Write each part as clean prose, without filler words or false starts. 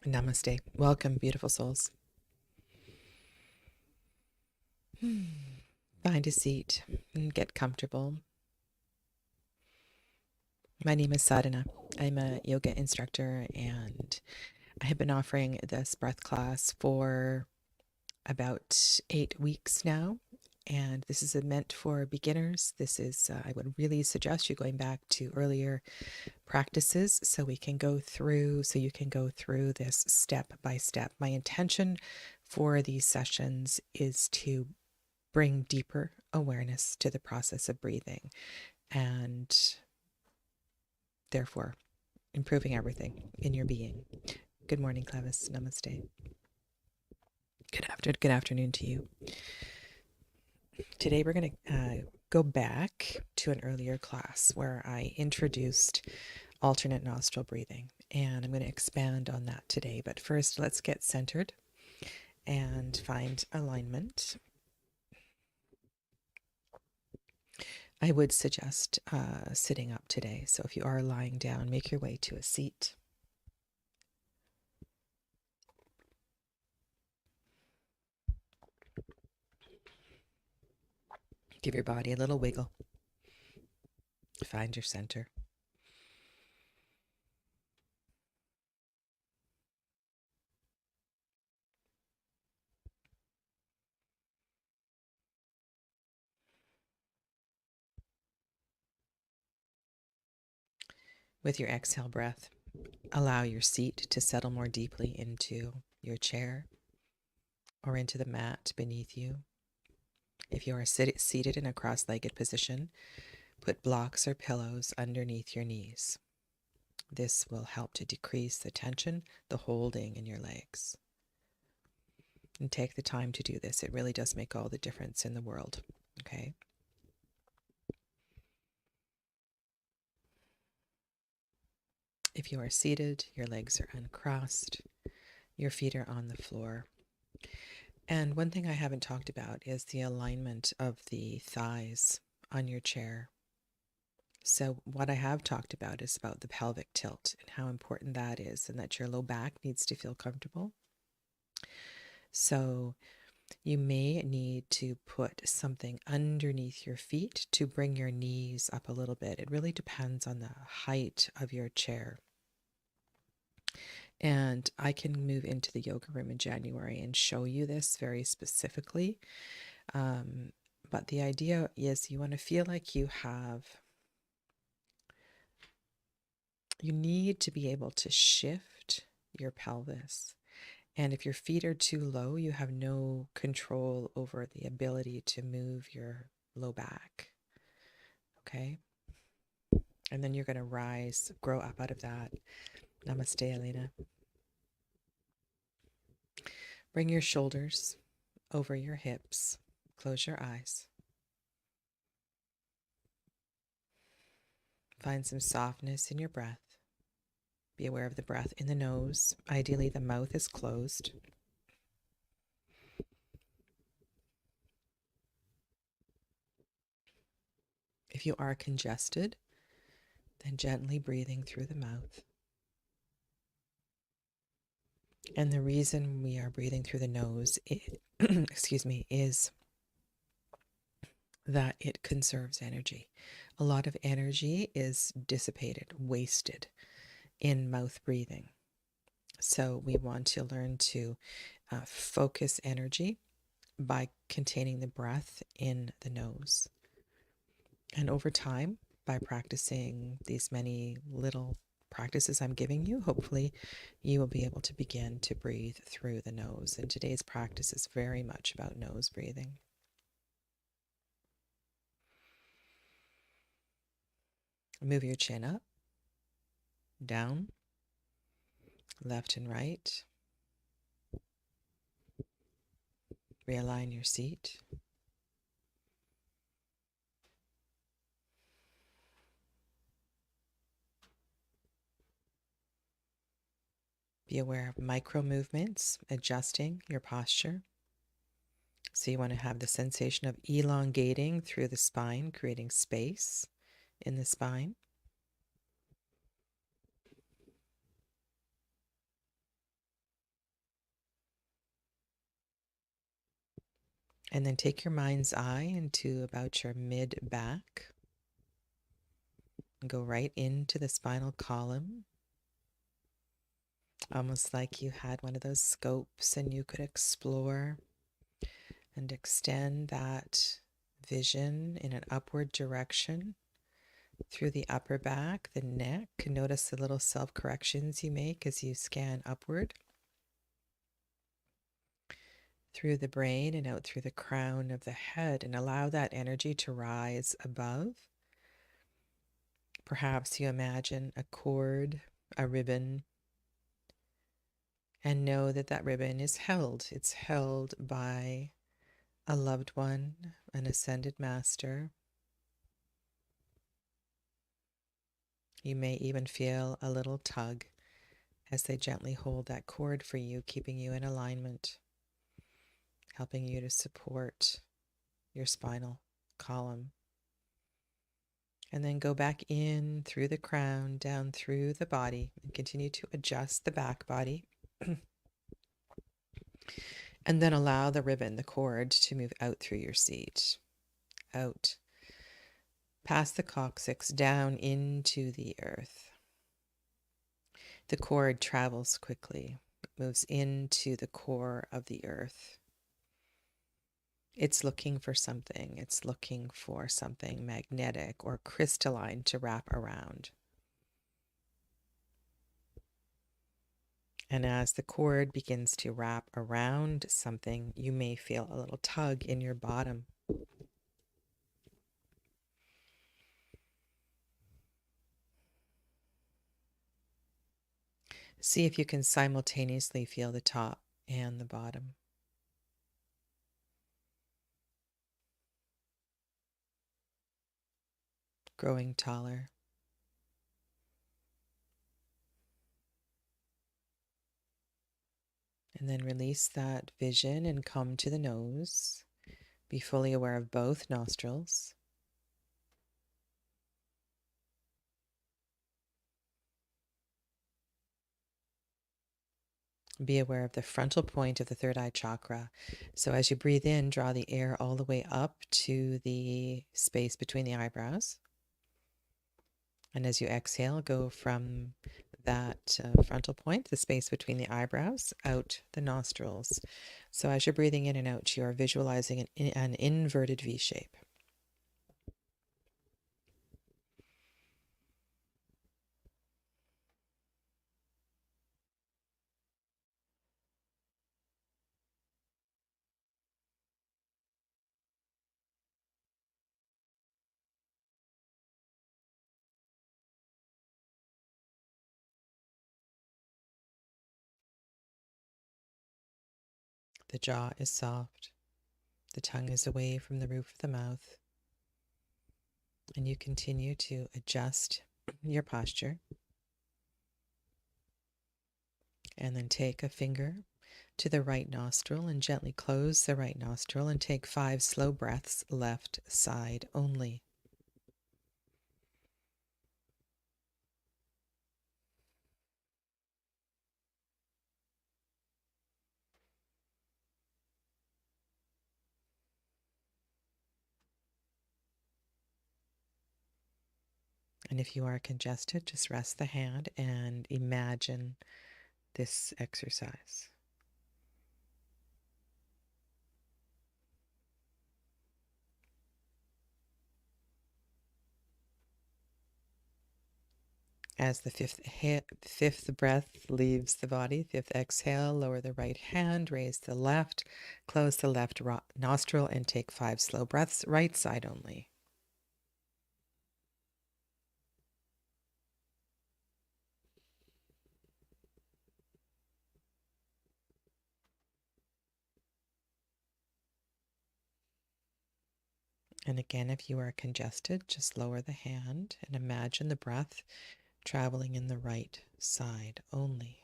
Namaste. Welcome, beautiful souls. Find a seat and get comfortable. My name is Sadhana. I'm a yoga instructor, and I have been offering this breath class for about 8 weeks now. And this is meant for beginners. I would really suggest you going back to earlier practices so you can go through this step by step. My intention for these sessions is to bring deeper awareness to the process of breathing and therefore improving everything in your being. Good morning, Clevis. Namaste. Good afternoon to you. Today we're going to go back to an earlier class where I introduced alternate nostril breathing, and I'm going to expand on that today. But first, let's get centered and find alignment. I would suggest sitting up today. So if you are lying down, make your way to a seat. Give your body a little wiggle. Find your center. With your exhale breath, allow your seat to settle more deeply into your chair or into the mat beneath you. If you are seated in a cross-legged position, put blocks or pillows underneath your knees. This will help to decrease the tension, the holding in your legs. And take the time to do this. It really does make all the difference in the world. Okay? If you are seated, your legs are uncrossed, your feet are on the floor. And one thing I haven't talked about is the alignment of the thighs on your chair. So what I have talked about is about the pelvic tilt and how important that is, and that your low back needs to feel comfortable. So you may need to put something underneath your feet to bring your knees up a little bit. It really depends on the height of your chair. And I can move into the yoga room in January and show you this very specifically. But the idea is you want to feel like you need to be able to shift your pelvis. And if your feet are too low, you have no control over the ability to move your low back. Okay? And then you're going to rise, grow up out of that. Namaste, Elena. Bring your shoulders over your hips. Close your eyes. Find some softness in your breath. Be aware of the breath in the nose. Ideally, the mouth is closed. If you are congested, then gently breathing through the mouth. And the reason we are breathing through the nose, is that it conserves energy. A lot of energy is dissipated, wasted in mouth breathing. So we want to learn to focus energy by containing the breath in the nose. And over time, by practicing these many little practices I'm giving you, hopefully you will be able to begin to breathe through the nose. And today's practice is very much about nose breathing. Move your chin up, down, left and right. Realign your seat. Be aware of micro movements, adjusting your posture. So you want to have the sensation of elongating through the spine, creating space in the spine. And then take your mind's eye into about your mid-back. And go right into the spinal column. Almost like you had one of those scopes and you could explore and extend that vision in an upward direction through the upper back, the neck. Notice the little self-corrections you make as you scan upward through the brain and out through the crown of the head, and allow that energy to rise above. Perhaps you imagine a cord, a ribbon, and know that that ribbon is held. It's held by a loved one, an ascended master. You may even feel a little tug as they gently hold that cord for you, keeping you in alignment, helping you to support your spinal column. And then go back in through the crown, down through the body, and continue to adjust the back body. And then allow the ribbon, the cord, to move out through your seat, out, past the coccyx, down into the earth. The cord travels quickly, moves into the core of the earth. It's looking for something. It's looking for something magnetic or crystalline to wrap around. And as the cord begins to wrap around something, you may feel a little tug in your bottom. See if you can simultaneously feel the top and the bottom. Growing taller. And then release that vision and come to the nose. Be fully aware of both nostrils. Be aware of the frontal point of the third eye chakra. So as you breathe in, draw the air all the way up to the space between the eyebrows. And as you exhale, go from that frontal point, the space between the eyebrows, out the nostrils. So as you're breathing in and out, you are visualizing an inverted V shape. The jaw is soft. The tongue is away from the roof of the mouth. And you continue to adjust your posture. And then take a finger to the right nostril and gently close the right nostril and take 5 slow breaths, left side only. And if you are congested, just rest the hand and imagine this exercise. As the fifth breath leaves the body, fifth exhale, lower the right hand, raise the left, close the left nostril, and take 5 slow breaths, right side only. And again, if you are congested, just lower the hand and imagine the breath traveling in the right side only.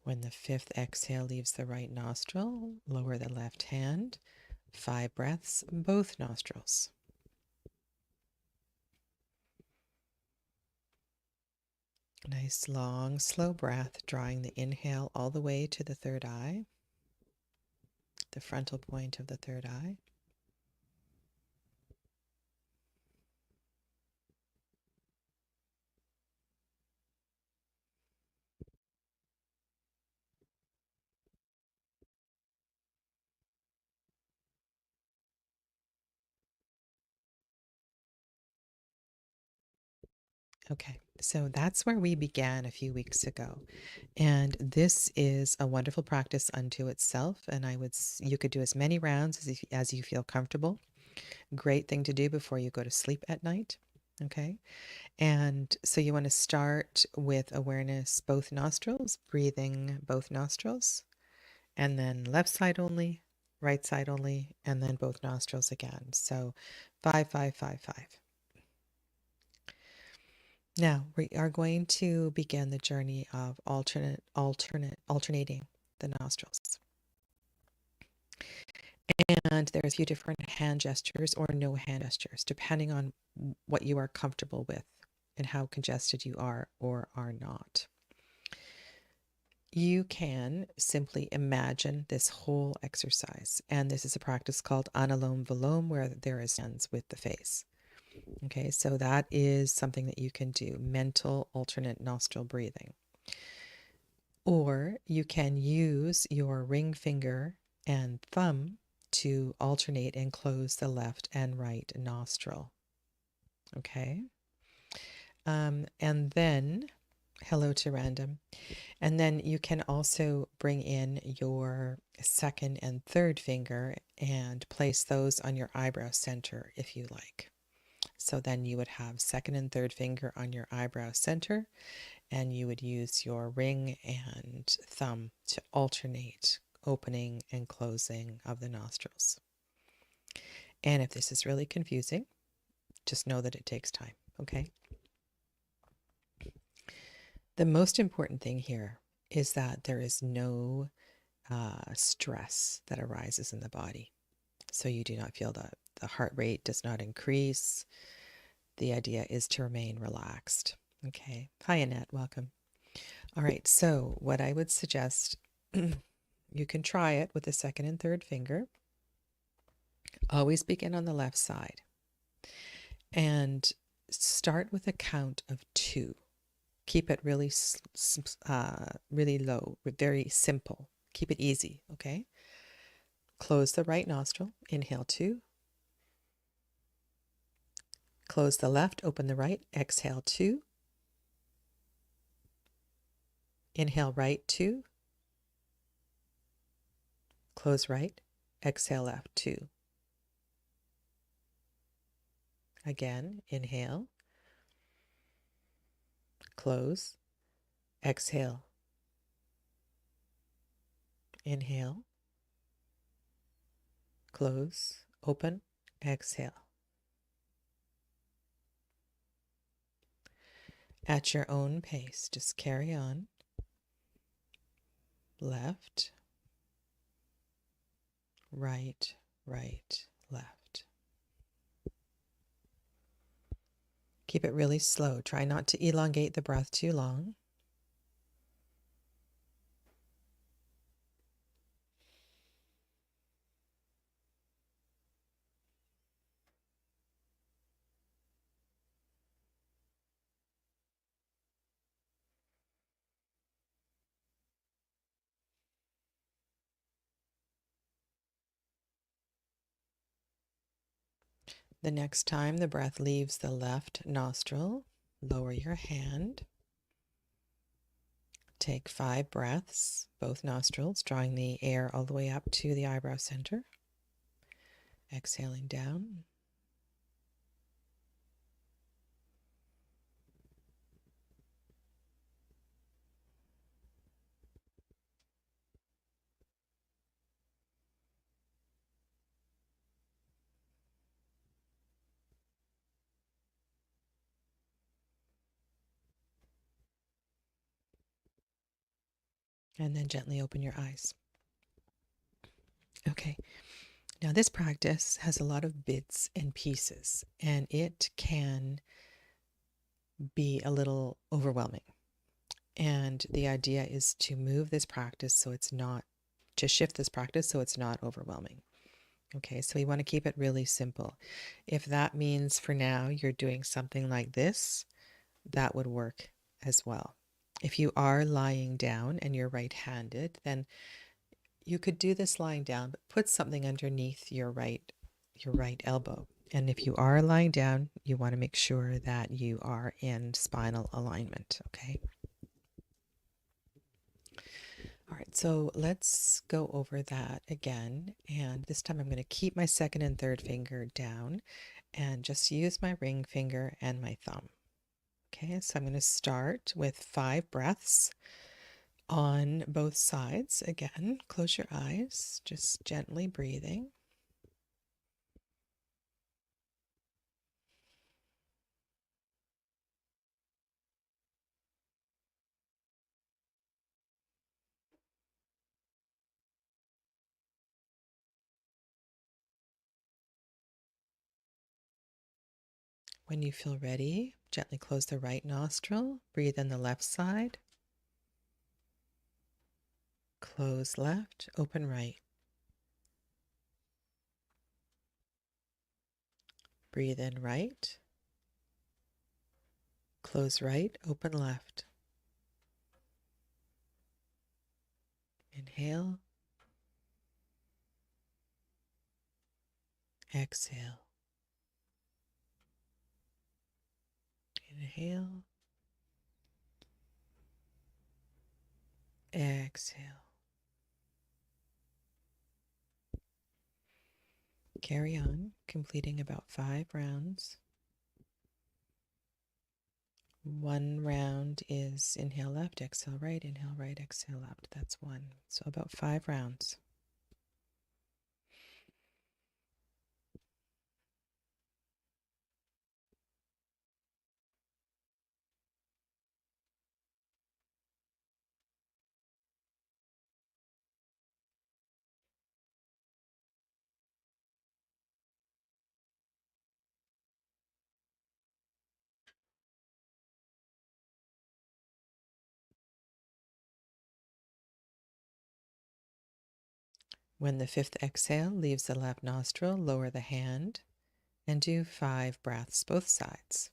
When the 5th exhale leaves the right nostril, lower the left hand, 5 breaths, both nostrils. Nice, long, slow breath, drawing the inhale all the way to the third eye, the frontal point of the third eye. Okay, so that's where we began a few weeks ago. And this is a wonderful practice unto itself. And you could do as many rounds as you feel comfortable. Great thing to do before you go to sleep at night. Okay. And so you want to start with awareness, both nostrils, breathing both nostrils, and then left side only, right side only, and then both nostrils again. So 5, 5, 5, 5. Now we are going to begin the journey of alternating the nostrils. And there are a few different hand gestures or no hand gestures, depending on what you are comfortable with and how congested you are or are not. You can simply imagine this whole exercise. And this is a practice called Anulom Vilom, where there is hands with the face. Okay, so that is something that you can do, mental alternate nostril breathing. Or you can use your ring finger and thumb to alternate and close the left and right nostril. Okay. And then, hello to random. And then you can also bring in your second and third finger and place those on your eyebrow center if you like. So then you would have second and third finger on your eyebrow center, and you would use your ring and thumb to alternate opening and closing of the nostrils. And if this is really confusing, just know that it takes time, okay? The most important thing here is that there is no stress that arises in the body. So you do not feel that the heart rate does not increase. The idea is to remain relaxed. Okay. Hi, Annette. Welcome. All right. So what I would suggest, you can try it with the second and third finger. Always begin on the left side. And start with a count of 2. Keep it really, really low, very simple. Keep it easy, okay? Close the right nostril. Inhale 2. Close the left, open the right. Exhale 2. Inhale right 2. Close right. Exhale left 2. Again, inhale. Close. Exhale. Inhale. Close. Open. Exhale. At your own pace, just carry on. Left, right, right, left. Keep it really slow. Try not to elongate the breath too long. The next time the breath leaves the left nostril, lower your hand. Take 5 breaths, both nostrils, drawing the air all the way up to the eyebrow center. Exhaling down. And then gently open your eyes. Okay, now this practice has a lot of bits and pieces, and it can be a little overwhelming. And the idea is to move this practice so it's not, to shift this practice so it's not overwhelming. Okay, so you want to keep it really simple. If that means for now you're doing something like this, that would work as well. If you are lying down and you're right-handed, then you could do this lying down, but put something underneath your right elbow. And if you are lying down, you want to make sure that you are in spinal alignment, okay? All right, so let's go over that again. And this time I'm going to keep my second and third finger down and just use my ring finger and my thumb. Okay, so I'm going to start with 5 breaths on both sides. Again, close your eyes, just gently breathing. When you feel ready, gently close the right nostril, breathe in the left side, close left, open right. Breathe in right, close right, open left. Inhale, exhale. Inhale, exhale. Carry on, completing about 5 rounds. 1 round is inhale left, exhale right, exhale left. That's 1. So about 5 rounds. When the 5th exhale leaves the left nostril, lower the hand and do 5 breaths both sides.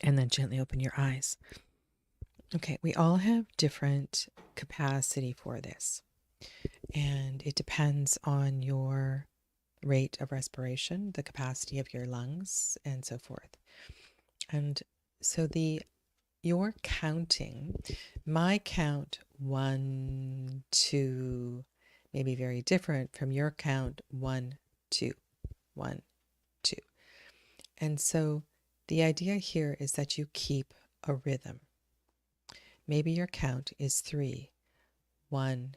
And then gently open your eyes. Okay, we all have different capacity for this, and it depends on your rate of respiration, the capacity of your lungs, and so forth. And so your counting, my count 1, 2, may be very different from your count 1, 2, 1, 2. And so the idea here is that you keep a rhythm. Maybe your count is 3. 1,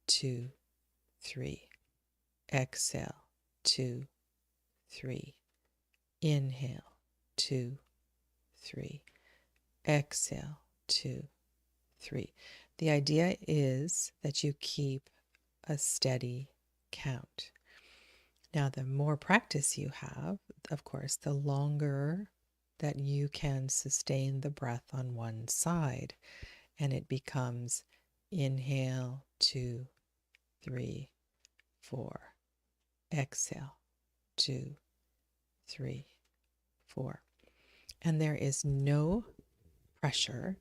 2, 3. Exhale, 2, 3. Inhale, 2, 3. Exhale, 2, 3. The idea is that you keep a steady count. Now, the more practice you have, of course, the longer that you can sustain the breath on one side, and it becomes inhale, 2, 3, 4. Exhale, 2, 3, 4. And there is no pressure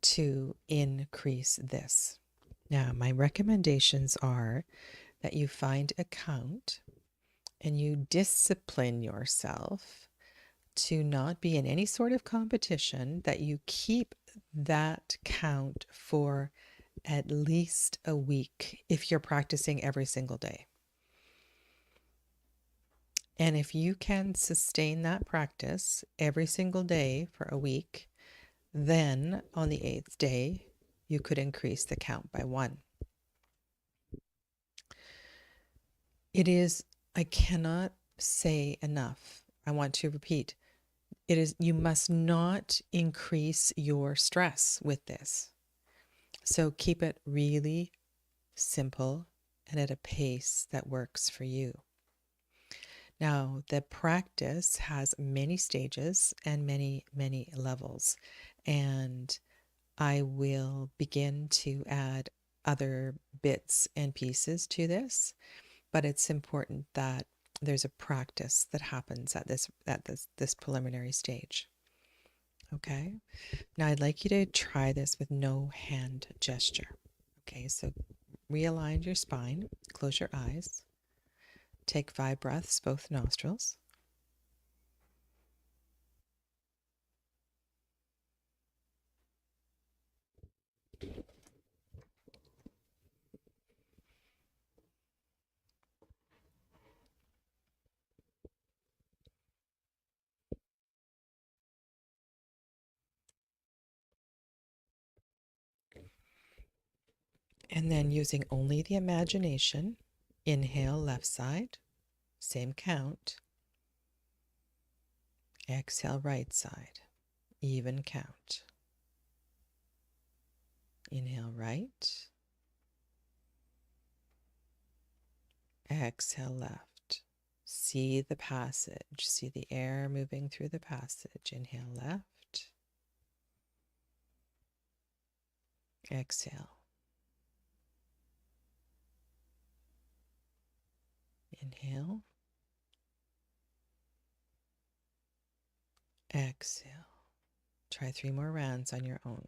to increase this. Now, my recommendations are that you find a count and you discipline yourself to not be in any sort of competition, that you keep that count for at least a week if you're practicing every single day. And if you can sustain that practice every single day for a week, then on the 8th day, you could increase the count by 1. It is, I cannot say enough. I want to repeat, it is, you must not increase your stress with this. So keep it really simple and at a pace that works for you. Now, the practice has many stages and many, many levels. And I will begin to add other bits and pieces to this, but it's important that there's a practice that happens at this preliminary stage. Okay? Now I'd like you to try this with no hand gesture. Okay, so realign your spine, close your eyes, take 5 breaths, both nostrils. And then using only the imagination, inhale left side, same count. Exhale right side, even count. Inhale right, exhale left. See the passage, see the air moving through the passage. Inhale left, exhale. Inhale, exhale. Try 3 more rounds on your own.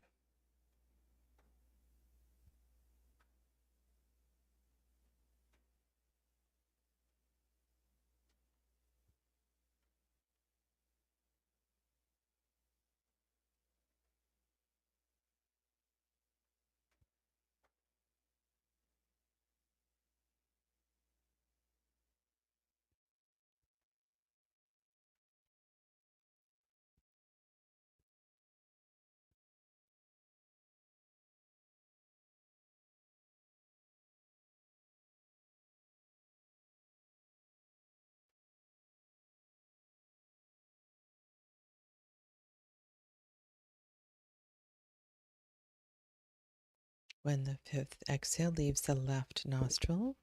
When the 5th exhale leaves the left nostril,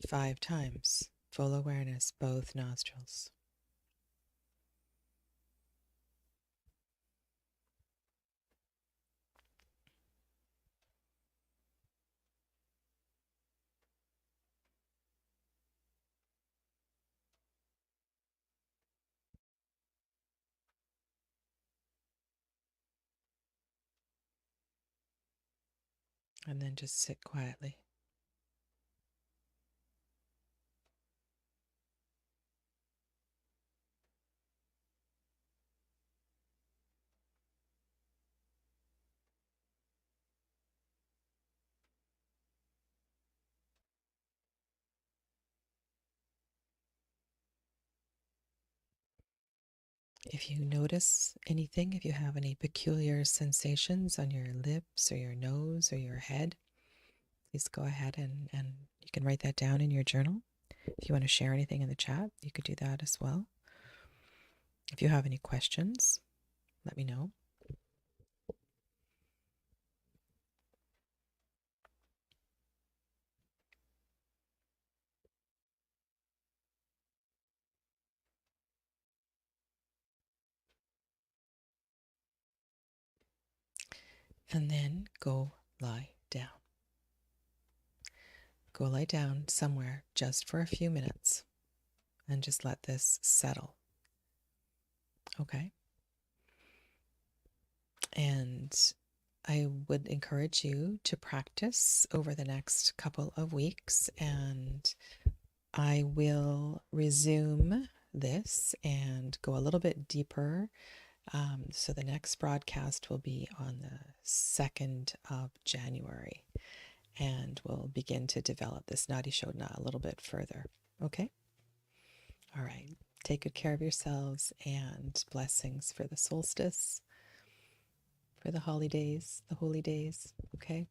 5 times. Full awareness, both nostrils. And then just sit quietly. If you notice anything, if you have any peculiar sensations on your lips or your nose or your head, please go ahead and you can write that down in your journal. If you want to share anything in the chat, you could do that as well. If you have any questions, let me know. And then go lie down. Go lie down somewhere just for a few minutes and just let this settle. Okay? And I would encourage you to practice over the next couple of weeks, and I will resume this and go a little bit deeper. So the next broadcast will be on the 2nd of January, and we'll begin to develop this Nadi Shodna a little bit further. Okay? All right. Take good care of yourselves, and blessings for the solstice, for the holidays, the holy days. Okay.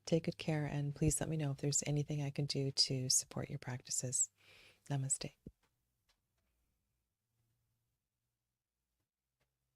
Take good care, and please let me know if there's anything I can do to support your practices. Namaste.